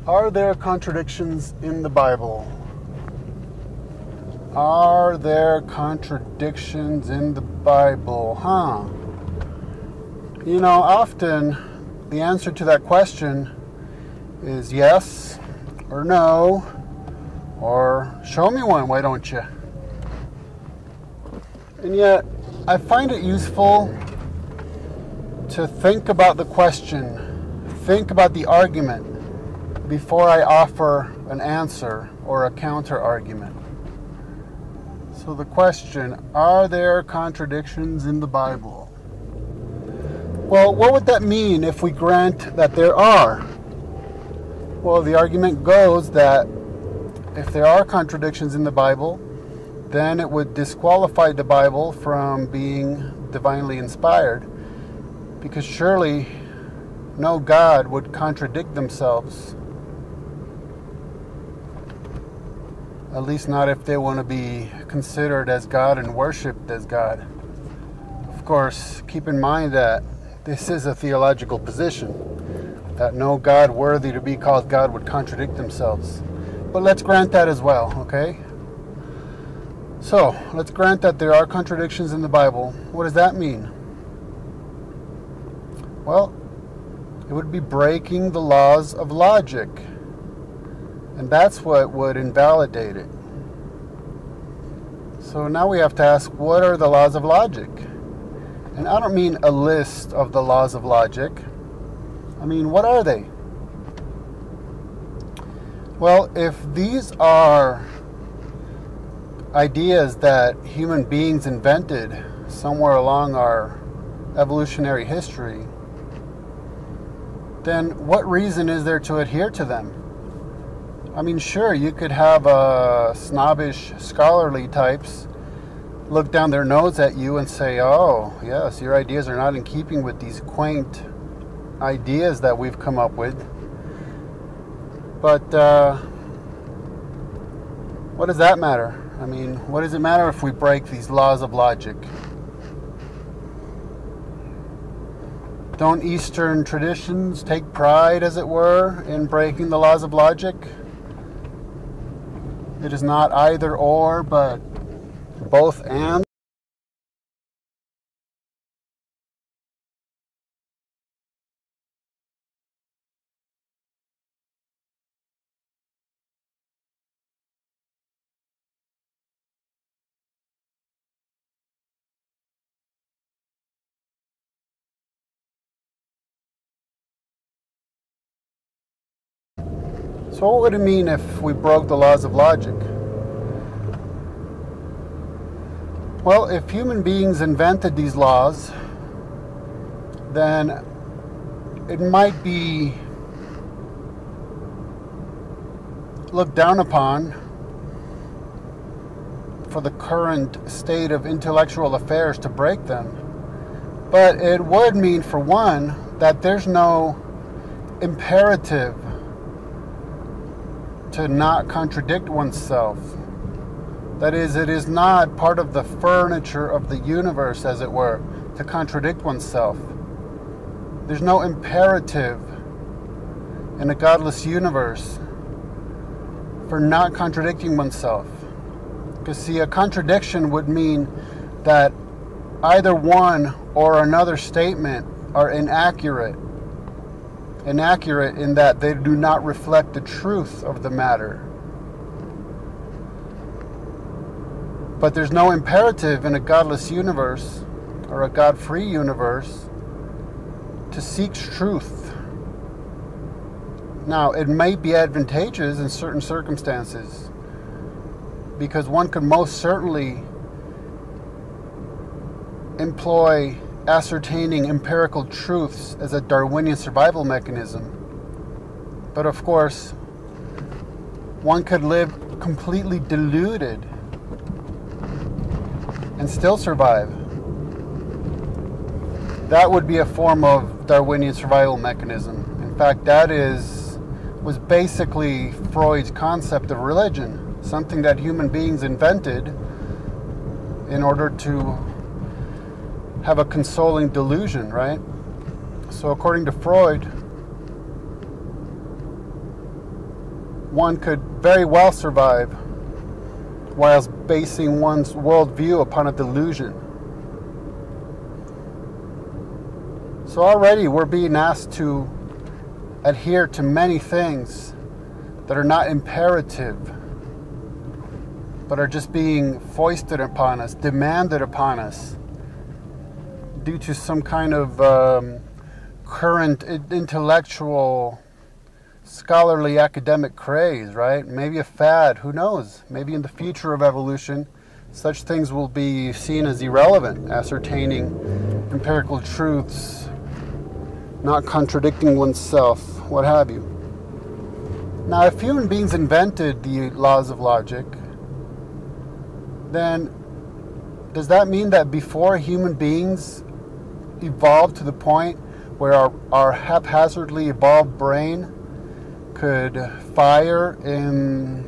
Are there contradictions in the Bible? Are there contradictions in the Bible? You know, often the answer to that question is yes or no, or show me one, why don't you? And yet, I find it useful to think about the question, think about the argument, before I offer an answer or a counter argument. So the question, are there contradictions in the Bible? Well, what would that mean if we grant that there are? Well, the argument goes that if there are contradictions in the Bible, then it would disqualify the Bible from being divinely inspired, because surely no God would contradict themselves. At least not if they want to be considered as God and worshipped as God. Of course, keep in mind that this is a theological position, that no God worthy to be called God would contradict themselves. But let's grant that as well, okay? So, let's grant that there are contradictions in the Bible. What does that mean? Well, it would be breaking the laws of logic. And that's what would invalidate it. So now we have to ask, what are the laws of logic? And I don't mean a list of the laws of logic. I mean, what are they? Well, if these are ideas that human beings invented somewhere along our evolutionary history, then what reason is there to adhere to them? I mean, sure, you could have snobbish, scholarly types look down their nose at you and say, oh, yes, your ideas are not in keeping with these quaint ideas that we've come up with. But what does that matter? I mean, what does it matter if we break these laws of logic? Don't Eastern traditions take pride, as it were, in breaking the laws of logic? It is not either or, but both and. So what would it mean if we broke the laws of logic? Well, if human beings invented these laws, then it might be looked down upon for the current state of intellectual affairs to break them. But it would mean, for one, that there's no imperative to not contradict oneself. That is, it is not part of the furniture of the universe, as it were, to contradict oneself. There's no imperative in a godless universe for not contradicting oneself. Because, see, a contradiction would mean that either one or another statement are inaccurate. Inaccurate in that they do not reflect the truth of the matter. But there's no imperative in a godless universe or a God-free universe to seek truth. Now, it may be advantageous in certain circumstances, because one could most certainly employ ascertaining empirical truths as a Darwinian survival mechanism. But of course, one could live completely deluded and still survive. That would be a form of Darwinian survival mechanism. In fact, that was basically Freud's concept of religion, something that human beings invented in order to have a consoling delusion, right? So according to Freud, one could very well survive whilst basing one's worldview upon a delusion. So already we're being asked to adhere to many things that are not imperative, but are just being foisted upon us, demanded upon us, due to some kind of current intellectual, scholarly, academic craze, right? Maybe a fad, who knows? Maybe in the future of evolution, such things will be seen as irrelevant, ascertaining empirical truths, not contradicting oneself, what have you. Now, if human beings invented the laws of logic, then does that mean that before human beings evolved to the point where our haphazardly evolved brain could fire and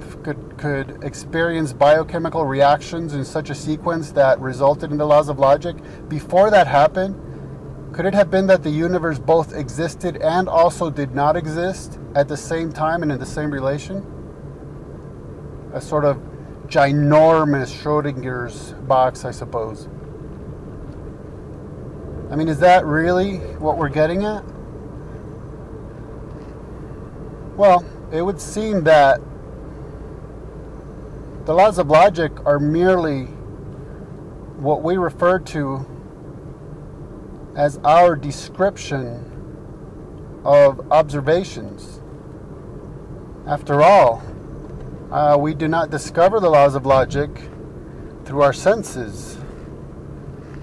could experience biochemical reactions in such a sequence that resulted in the laws of logic? Before that happened, could it have been that the universe both existed and also did not exist at the same time and in the same relation? A sort of ginormous Schrodinger's box, I suppose. I mean, is that really what we're getting at? Well, it would seem that the laws of logic are merely what we refer to as our description of observations. After all, we do not discover the laws of logic through our senses.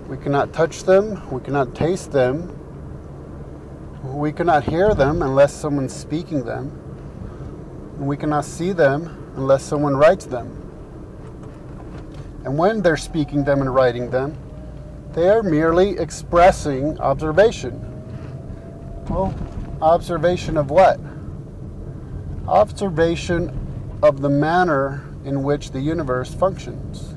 We cannot touch them, we cannot taste them, we cannot hear them unless someone's speaking them, and we cannot see them unless someone writes them. And when they're speaking them and writing them, they are merely expressing observation. Well, observation of what? Observation of the manner in which the universe functions.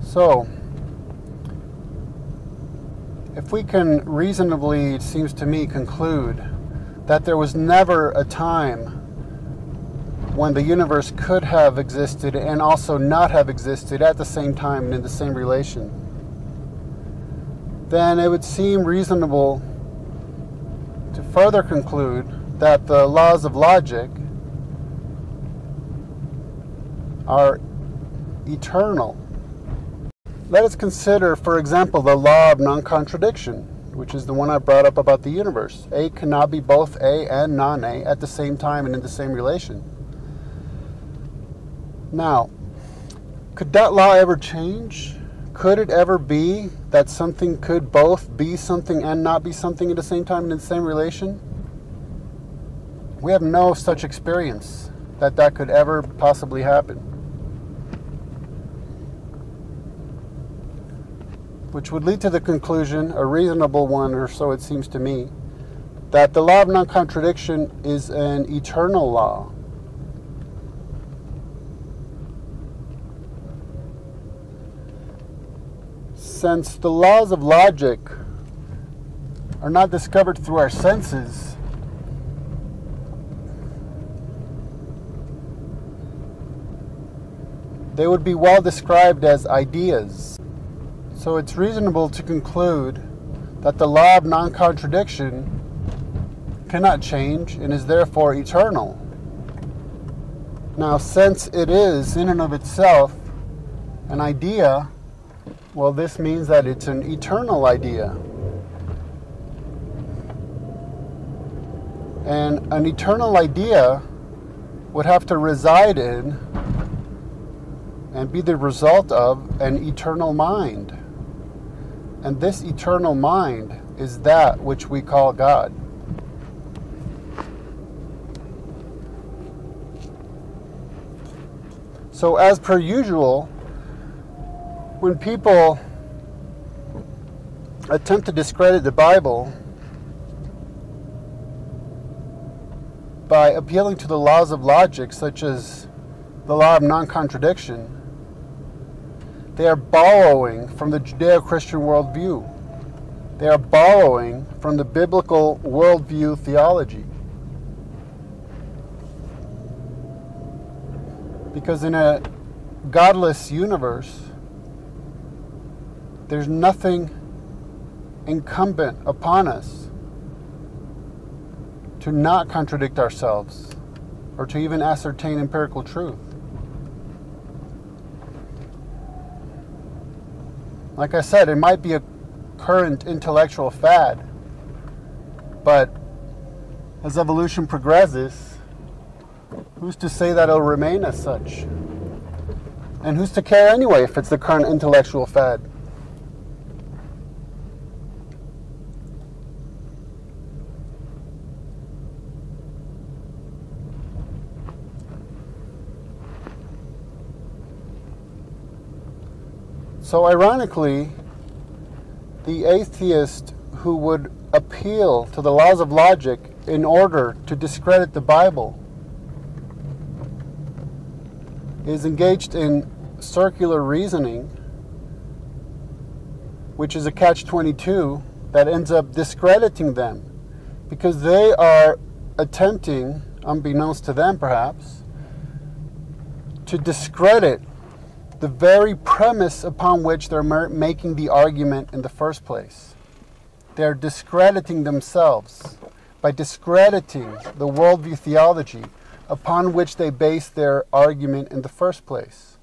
So, if we can reasonably, it seems to me, conclude that there was never a time when the universe could have existed and also not have existed at the same time and in the same relation, then it would seem reasonable to further conclude that the laws of logic are eternal. Let us consider, for example, the law of non-contradiction, which is the one I brought up about the universe. A cannot be both A and non-A at the same time and in the same relation. Now, could that law ever change? Could it ever be that something could both be something and not be something at the same time and in the same relation? We have no such experience that that could ever possibly happen. Which would lead to the conclusion, a reasonable one, or so it seems to me, that the law of non-contradiction is an eternal law. Since the laws of logic are not discovered through our senses, they would be well described as ideas. So it's reasonable to conclude that the law of non-contradiction cannot change and is therefore eternal. Now, since it is in and of itself an idea, well, this means that it's an eternal idea. And an eternal idea would have to reside in and be the result of an eternal mind. And this eternal mind is that which we call God. So as per usual, when people attempt to discredit the Bible by appealing to the laws of logic, such as the law of non-contradiction, they are borrowing from the Judeo-Christian worldview. They are borrowing from the biblical worldview theology. Because in a godless universe, there's nothing incumbent upon us to not contradict ourselves or to even ascertain empirical truth. Like I said, it might be a current intellectual fad, but as evolution progresses, who's to say that it'll remain as such? And who's to care anyway if it's the current intellectual fad? So ironically, the atheist who would appeal to the laws of logic in order to discredit the Bible is engaged in circular reasoning, which is a catch-22 that ends up discrediting them, because they are attempting, unbeknownst to them perhaps, to discredit the very premise upon which they're making the argument in the first place. They're discrediting themselves by discrediting the worldview theology upon which they base their argument in the first place.